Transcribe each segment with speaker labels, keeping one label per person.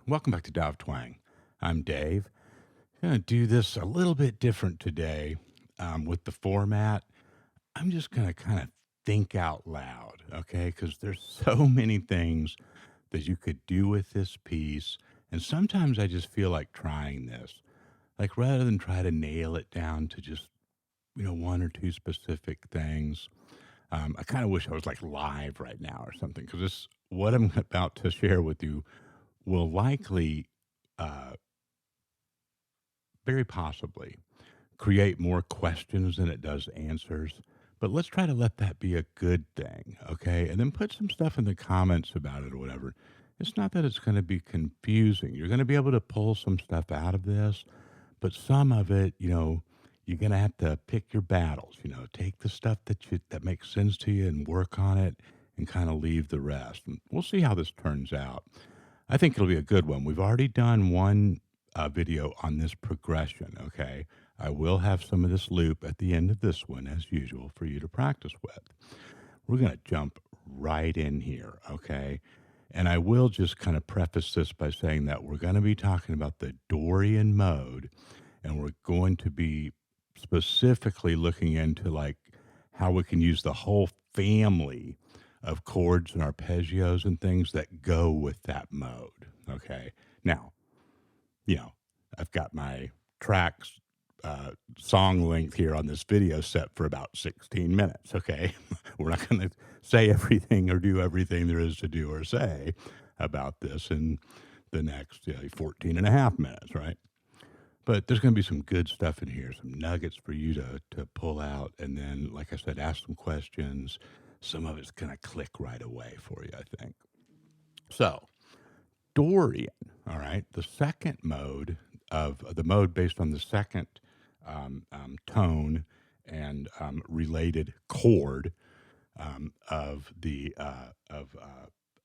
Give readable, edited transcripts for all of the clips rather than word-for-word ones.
Speaker 1: Welcome back to Dive Twang. I'm Dave. I'm going to do this a little bit different today with the format. I'm just going to kind of think out loud, okay? Because there's so many things that you could do with this piece. And sometimes I just feel like trying this. Like rather than try to nail it down to just, one or two specific things, I kind of wish I was like live right now or something because this, what I'm about to share with you will likely uh, very possibly create more questions than it does answers. But let's try to let that be a good thing, okay? And then put some stuff in the comments about it or whatever. It's not that it's going to be confusing. You're going to be able to pull some stuff out of this, but some of it, you're going to have to pick your battles. Take the stuff that makes sense to you and work on it, and kind of leave the rest. And we'll see how this turns out. I think it'll be a good one. We've already done one video on this progression, okay? I will have some of this loop at the end of this one, as usual, for you to practice with. We're going to jump right in here, okay? And I will just kind of preface this by saying that we're going to be talking about the Dorian mode, and we're going to be specifically looking into like how we can use the whole family of chords and arpeggios and things that go with that mode, okay? Now, I've got my tracks song length here on this video set for about 16 minutes, okay? We're not going to say everything or do everything there is to do or say about this in the next 14 and a half minutes, right? But there's going to be some good stuff in here, some nuggets for you to pull out. And then, like I said, ask some questions. Some of it's going to click right away for you, I think. So, Dorian, all right, the second mode of the mode based on the second tone and related chord of the of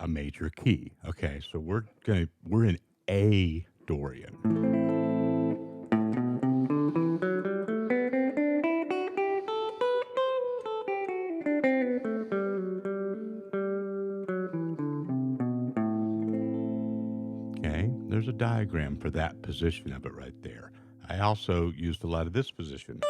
Speaker 1: a major key. Okay, so we're in A Dorian. Okay, there's a diagram for that position of it right there. I also used a lot of this position.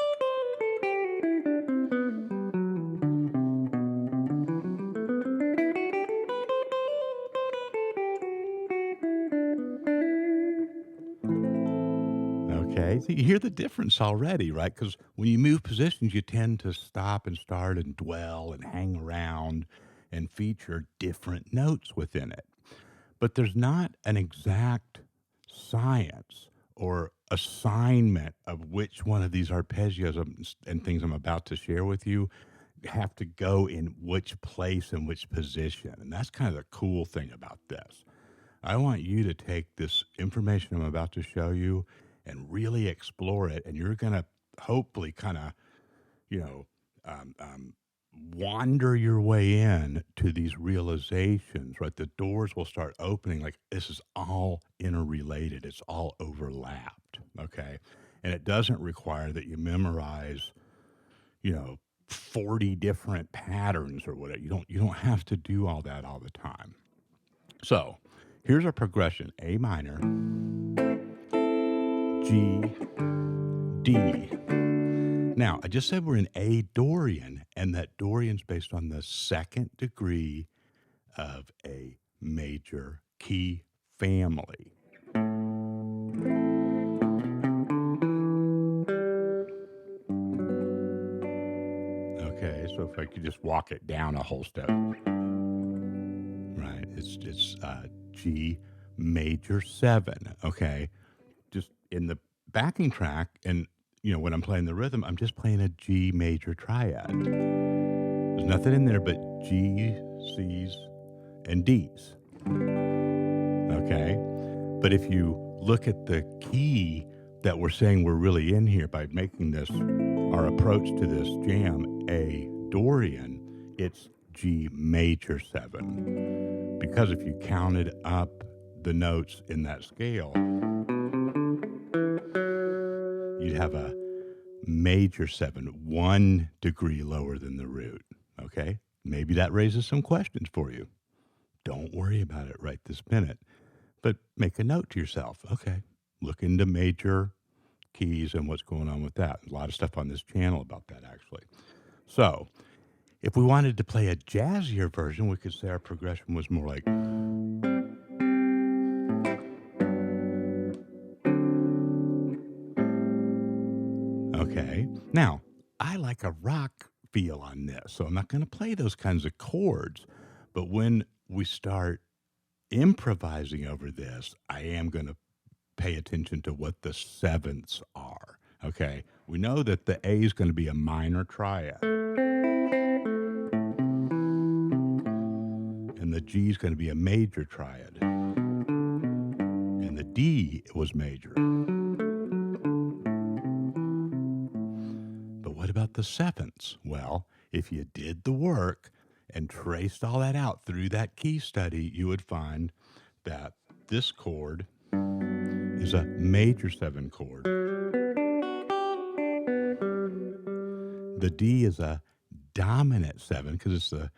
Speaker 1: Okay, so you hear the difference already, right? Because when you move positions, you tend to stop and start and dwell and hang around and feature different notes within it. But there's not an exact science or assignment of which one of these arpeggios and things I'm about to share with you have to go in which place and which position. And that's kind of the cool thing about this. I want you to take this information I'm about to show you and really explore it. And you're going to hopefully kind of, you know, um, um, wander your way in to these realizations, right? The doors will start opening like this is all interrelated, it's all overlapped, okay? And it doesn't require that you memorize, 40 different patterns or whatever. You don't have to do all that all the time. So, here's our progression: A minor, G, D. Now, I just said we're in A Dorian, and that Dorian's based on the second degree of a major key family. Okay, so if I could just walk it down a whole step, right? It's G major 7. Okay, just in the backing track, and when I'm playing the rhythm, I'm just playing a G major triad. There's nothing in there but G, C's, and D's. Okay, but if you look at the key that we're saying we're really in here by making this our approach to this jam A Dorian, it's G major 7. Because if you counted up the notes in that scale, you'd have a major 7, 1 degree lower than the root. Okay, maybe that raises some questions for you. Don't worry about it right this minute. But make a note to yourself. Okay, look into major keys and what's going on with that. A lot of stuff on this channel about that, actually. So, if we wanted to play a jazzier version, we could say our progression was more like. Okay. Now, I like a rock feel on this, so I'm not going to play those kinds of chords. But when we start improvising over this, I am going to pay attention to what the sevenths are. Okay. We know that the A is going to be a minor triad, and the G is going to be a major triad, and the D was major. But what about the sevenths? Well, if you did the work and traced all that out through that key study, you would find that this chord is a major 7 chord. The D is a dominant 7 because it's the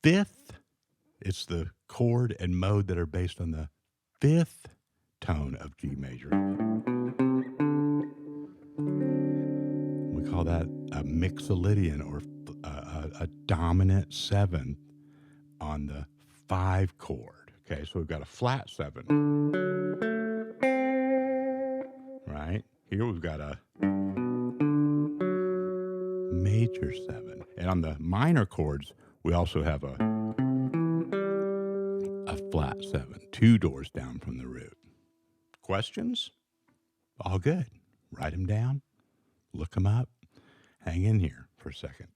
Speaker 1: fifth. It's the chord and mode that are based on the fifth tone of G major. We call that a mixolydian, or a dominant 7 on the 5 chord. Okay, so we've got a flat 7. Right? Here we've got a major 7. And on the minor chords, we also have a flat 7, 2 doors down from the root. Questions? All good. Write them down, look them up, hang in here for a second.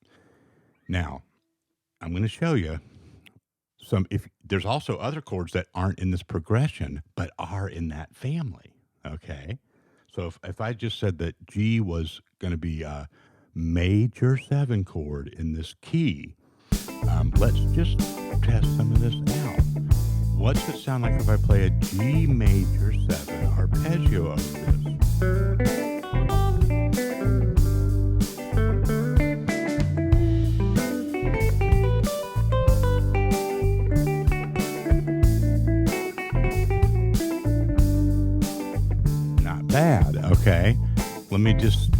Speaker 1: Now, I'm going to show you if there's also other chords that aren't in this progression, but are in that family. Okay. So if I just said that G was going to be a major 7 chord in this key, let's just test some of this out. What's it sound like if I play a G major 7 arpeggio over this? Not bad, okay? Let me just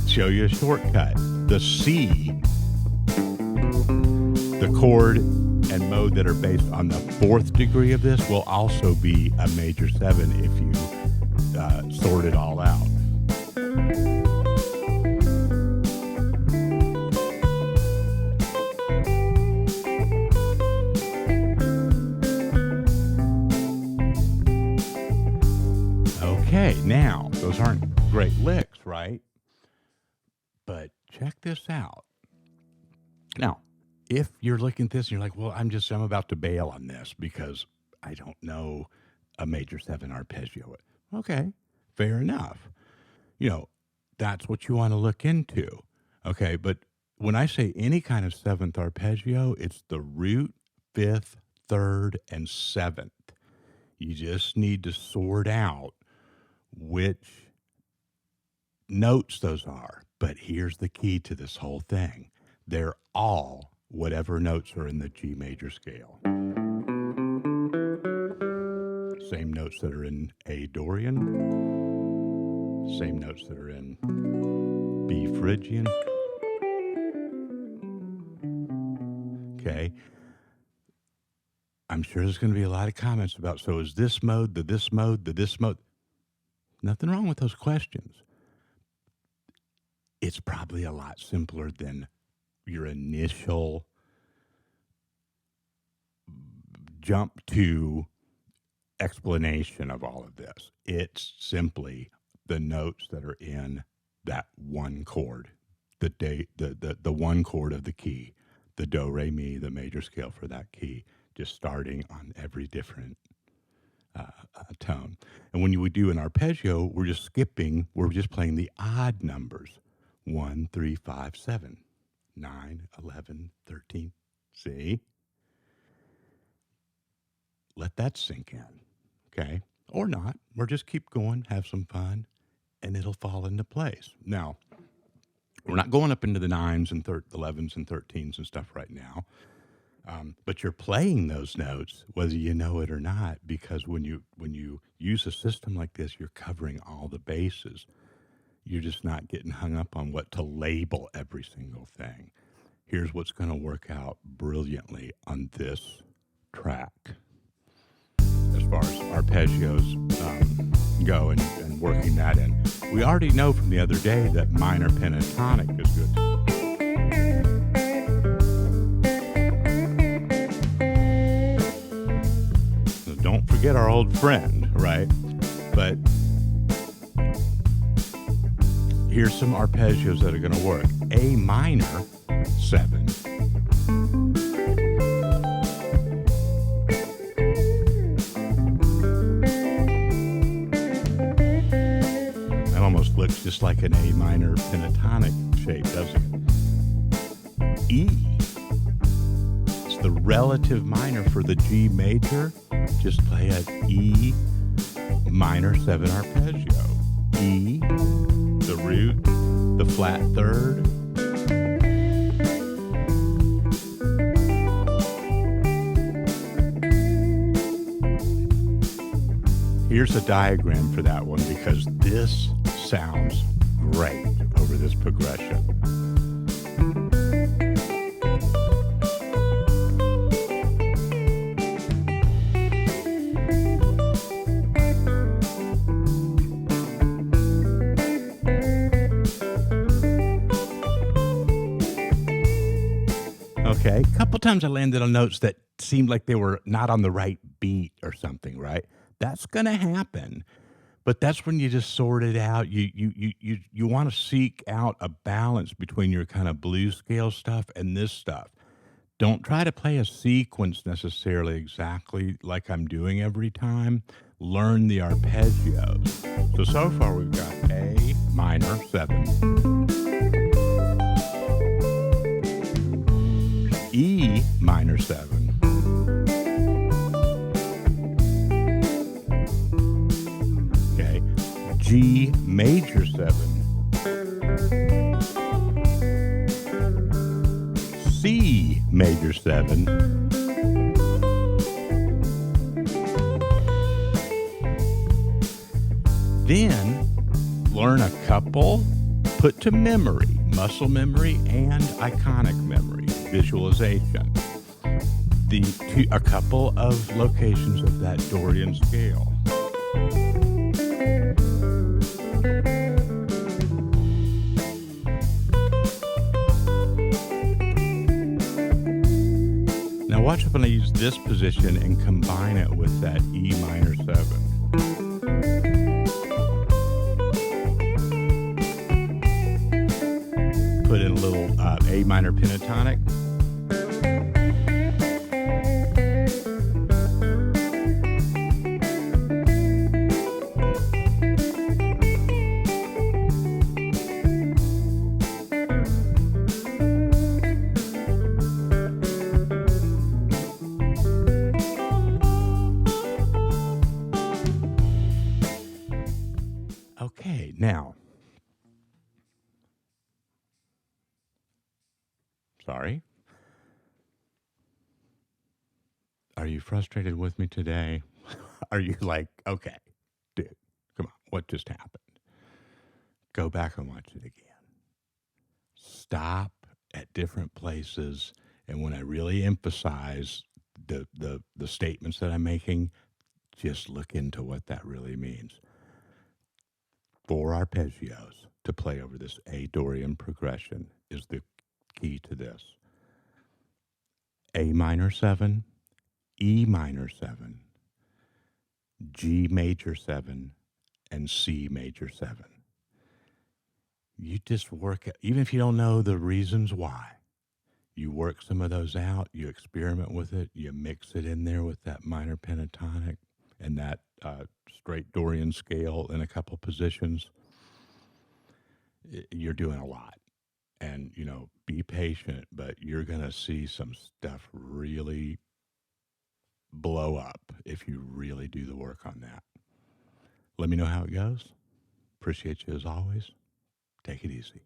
Speaker 1: show you a shortcut. The C, the chord and mode that are based on the 4th degree of this, will also be a major 7 if you sort it all out. Okay, now, those aren't great licks, right? But check this out. Now, if you're looking at this and you're like, well, I'm about to bail on this because I don't know a major 7 arpeggio. Okay, fair enough. That's what you want to look into. Okay, but when I say any kind of 7th arpeggio, it's the root, 5th, 3rd, and 7th. You just need to sort out which notes those are. But here's the key to this whole thing. They're all whatever notes are in the G major scale. Same notes that are in A Dorian. Same notes that are in B Phrygian. Okay. I'm sure there's going to be a lot of comments about, so is this mode, this mode, this mode? Nothing wrong with those questions. It's probably a lot simpler than your initial jump to explanation of all of this. It's simply the notes that are in that one chord, the one chord of the key, the do, re, mi, the major scale for that key, just starting on every different tone. And when we do an arpeggio, we're just playing the odd numbers. 1, 3, 5, 7, 9, 11, 13. See? Let that sink in, okay? Or not, or just keep going, have some fun, and it'll fall into place. Now, we're not going up into the 9s and 11s and 13s and stuff right now. But you're playing those notes whether you know it or not, because when you use a system like this, you're covering all the bases. You're just not getting hung up on what to label every single thing. Here's what's going to work out brilliantly on this track as far as arpeggios go, and working that in. We already know from the other day that minor pentatonic is good. So don't forget our old friend, right? But here's some arpeggios that are going to work. A minor 7. That almost looks just like an A minor pentatonic shape, doesn't it? E. It's the relative minor for the G major. Just play an E minor 7 arpeggio. E, the root, the flat third. Here's a diagram for that one, because this sounds great over this progression. Okay, a couple times I landed on notes that seemed like they were not on the right beat or something, right? That's going to happen, but that's when you just sort it out. You want to seek out a balance between your kind of blues scale stuff and this stuff. Don't try to play a sequence necessarily exactly like I'm doing every time. Learn the arpeggios. So far we've got A minor 7, E minor 7, okay, G major 7, C major 7, then learn a couple, put to memory, muscle memory and iconic memory, visualization, a couple of locations of that Dorian scale. Now watch when I use this position and combine it with that E minor 7. Put in a little A minor pentatonic. Okay, now, sorry. Are you frustrated with me today? Are you like, okay, dude, come on, what just happened? Go back and watch it again. Stop at different places, and when I really emphasize the statements that I'm making, just look into what that really means. 4 arpeggios to play over this A Dorian progression is the key to this. A minor 7, E minor 7, G major 7, and C major 7. You just work, even if you don't know the reasons why, you work some of those out, you experiment with it, you mix it in there with that minor pentatonic and that straight Dorian scale in a couple positions. You're doing a lot. And, be patient, but you're going to see some stuff really blow up if you really do the work on that. Let me know how it goes. Appreciate you as always. Take it easy.